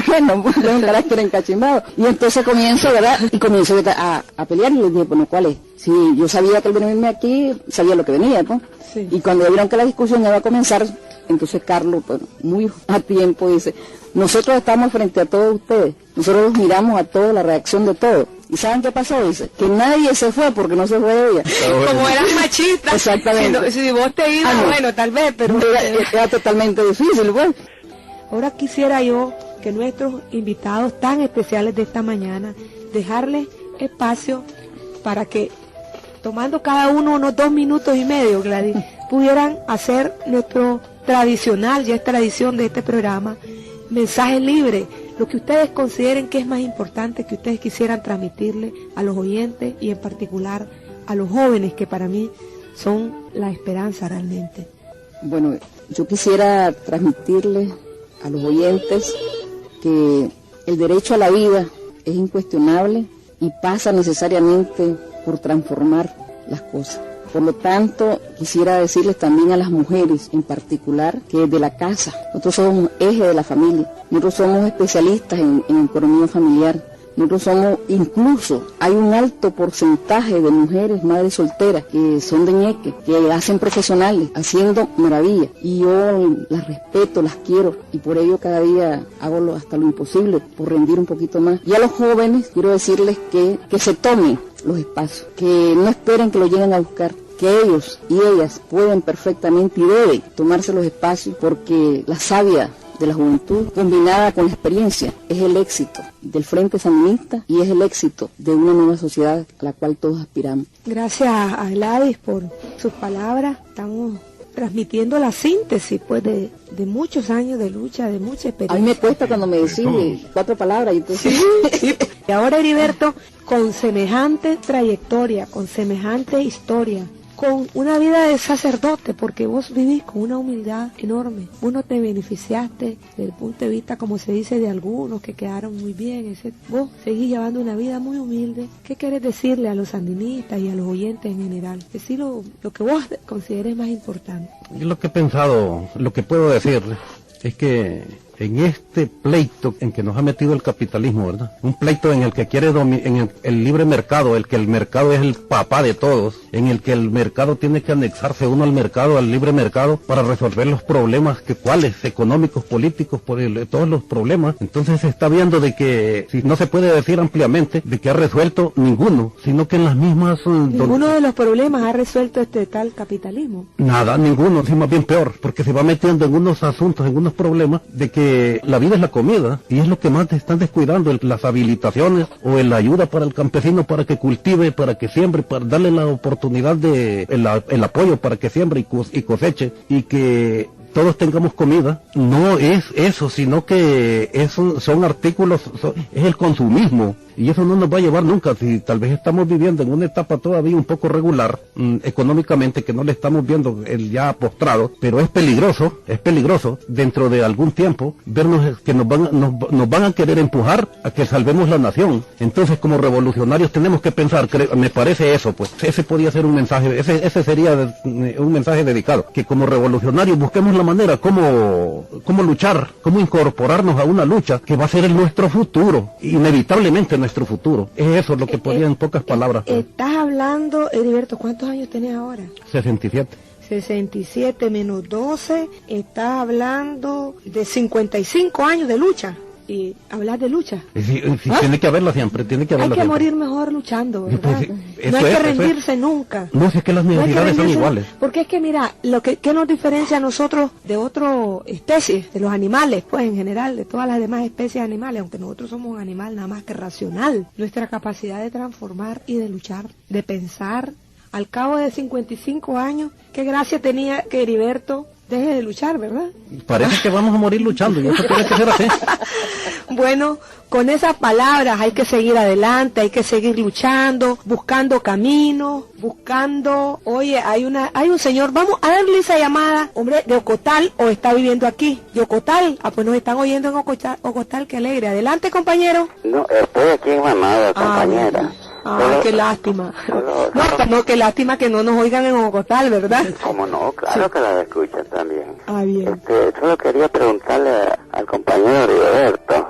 bueno, tengo un carácter encachimbado. Y entonces comienzo, ¿verdad? Y comienzo a pelear y les dije, bueno, ¿cuál es? Si yo sabía que al venirme aquí, sabía lo que venía, pues. Sí. Y cuando vieron que la discusión iba a comenzar, entonces Carlos, pues, muy a tiempo, dice, nosotros estamos frente a todos ustedes, nosotros los miramos a todos, la reacción de todos. ¿Y saben qué pasó? Dice, que nadie se fue porque no se fue ella. Como eran machistas. Exactamente. Si vos te ibas, no. bueno, tal vez, pero... Era totalmente difícil, pues. Ahora quisiera yo que nuestros invitados tan especiales de esta mañana, dejarles espacio para que, tomando cada uno unos 2 minutos y medio, Gladys, pudieran hacer nuestro tradicional, ya es tradición de este programa, mensaje libre, lo que ustedes consideren que es más importante, que ustedes quisieran transmitirle a los oyentes y en particular a los jóvenes, que para mí son la esperanza realmente. Bueno, yo quisiera transmitirles a los oyentes que el derecho a la vida es incuestionable y pasa necesariamente por transformar las cosas. Por lo tanto, quisiera decirles también a las mujeres en particular que desde la casa, nosotros somos eje de la familia, nosotros somos especialistas en economía familiar, nosotros somos, incluso hay un alto porcentaje de mujeres, madres solteras, que son de ñeque, que hacen profesionales, haciendo maravillas, y yo las respeto, las quiero, y por ello cada día hago hasta lo imposible por rendir un poquito más. Y a los jóvenes quiero decirles que se tomen los espacios, que no esperen que lo lleguen a buscar, que ellos y ellas pueden perfectamente y deben tomarse los espacios, porque la savia de la juventud, combinada con la experiencia, es el éxito del Frente Sandinista y es el éxito de una nueva sociedad a la cual todos aspiramos. Gracias a Gladys por sus palabras. Estamos transmitiendo la síntesis pues de muchos años de lucha, de mucha experiencia. A mí me cuesta cuando me decís 4 palabras y entonces... Sí. Y ahora, Heriberto, con semejante trayectoria, con semejante historia, con una vida de sacerdote, porque vos vivís con una humildad enorme. Vos no te beneficiaste desde el punto de vista, como se dice, de algunos que quedaron muy bien, etc. Vos seguís llevando una vida muy humilde. ¿Qué querés decirle a los sandinistas y a los oyentes en general? Decir lo que vos consideres más importante. Yo lo que he pensado, lo que puedo decir es que en este pleito en que nos ha metido el capitalismo, ¿verdad? Un pleito en el que quiere en el libre mercado, el que el mercado es el papá de todos, en el que el mercado tiene que anexarse uno al mercado, al libre mercado, para resolver los problemas, ¿cuáles? Económicos, políticos, todos los problemas. Entonces se está viendo de que, si no se puede decir ampliamente, de que ha resuelto ninguno, sino que en las mismas... Ninguno de los problemas ha resuelto este tal capitalismo. Nada, ninguno, sí, más bien peor, porque se va metiendo en unos asuntos, en unos problemas, de que la vida es la comida, y es lo que más te están descuidando, las habilitaciones o la ayuda para el campesino para que cultive, para que siembre, para darle la oportunidad el apoyo para que siembre y coseche, y que todos tengamos comida. No es eso, sino que son artículos, es el consumismo, y eso no nos va a llevar nunca. Si tal vez estamos viviendo en una etapa todavía un poco regular económicamente, que no le estamos viendo ya postrado, pero es peligroso dentro de algún tiempo vernos que nos van a querer empujar a que salvemos la nación. Entonces, como revolucionarios tenemos que pensar, me parece eso, pues ese podría ser un mensaje, ese sería un mensaje dedicado, que como revolucionarios busquemos la manera cómo luchar, cómo incorporarnos a una lucha que va a ser nuestro futuro, inevitablemente nuestro futuro. Es eso lo que podría en pocas palabras. Estás hablando, Heriberto, ¿cuántos años tenés ahora? 67. 67 menos 12, estás hablando de 55 años de lucha. Y hablar de lucha. Sí, tiene que haberla siempre, tiene que haberla. Hay que siempre morir mejor luchando, ¿verdad? Pues, no hay que rendirse nunca. No, es que las necesidades son iguales. Porque es que mira, ¿qué nos diferencia a nosotros de otras especies, de los animales, pues en general, de todas las demás especies animales, aunque nosotros somos un animal nada más que racional? Nuestra capacidad de transformar y de luchar, de pensar. Al cabo de 55 años, qué gracia tenía que Heriberto deje de luchar, ¿verdad? Parece que vamos a morir luchando, y eso tiene que ser así. Bueno, con esas palabras hay que seguir adelante, hay que seguir luchando, buscando caminos, oye, hay un señor, vamos a darle esa llamada, hombre, de Ocotal, o está viviendo aquí, de Ocotal, pues nos están oyendo en Ocotal, qué alegre. Adelante, compañero. No, estoy aquí en Manada, compañera. Qué lástima. No, qué lástima que no nos oigan en Ocotal, ¿verdad? ¿Cómo no? Claro que la escuchan también. Bien. Solo quería preguntarle al compañero Heriberto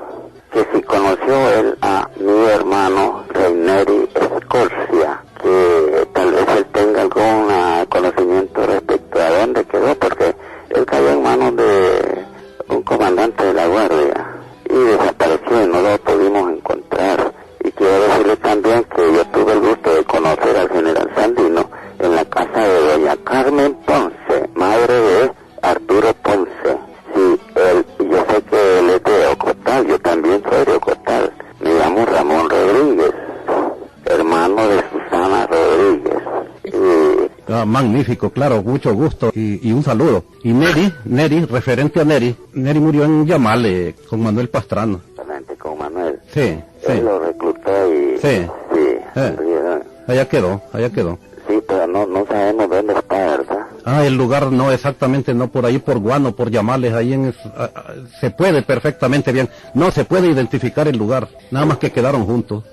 que si conoció él a mi hermano Reineri Escorcia, que tal vez él tenga algún conocimiento respecto a dónde quedó, porque él cayó en manos de un comandante de la guardia y desapareció y no lo pudimos encontrar. Y quiero decirle también que yo tuve el gusto de conocer al general Sandino en la casa de doña Carmen Ponce, madre de Arturo Ponce. Sí, yo sé que él es de Ocotal, yo también soy de Ocotal. Me llamo Ramón Rodríguez, hermano de Susana Rodríguez. Magnífico, claro, mucho gusto y un saludo. Y Neri, referente a Neri murió en Yamale con Manuel Pastrana. Exactamente, con Manuel. Sí. Él lo reclutó y... Sí. Allá quedó. Sí, pero no sabemos dónde está, ¿verdad? El lugar no, exactamente no, por ahí por Guano, por Yamales, ahí se puede perfectamente bien, no se puede identificar el lugar, nada más que quedaron juntos.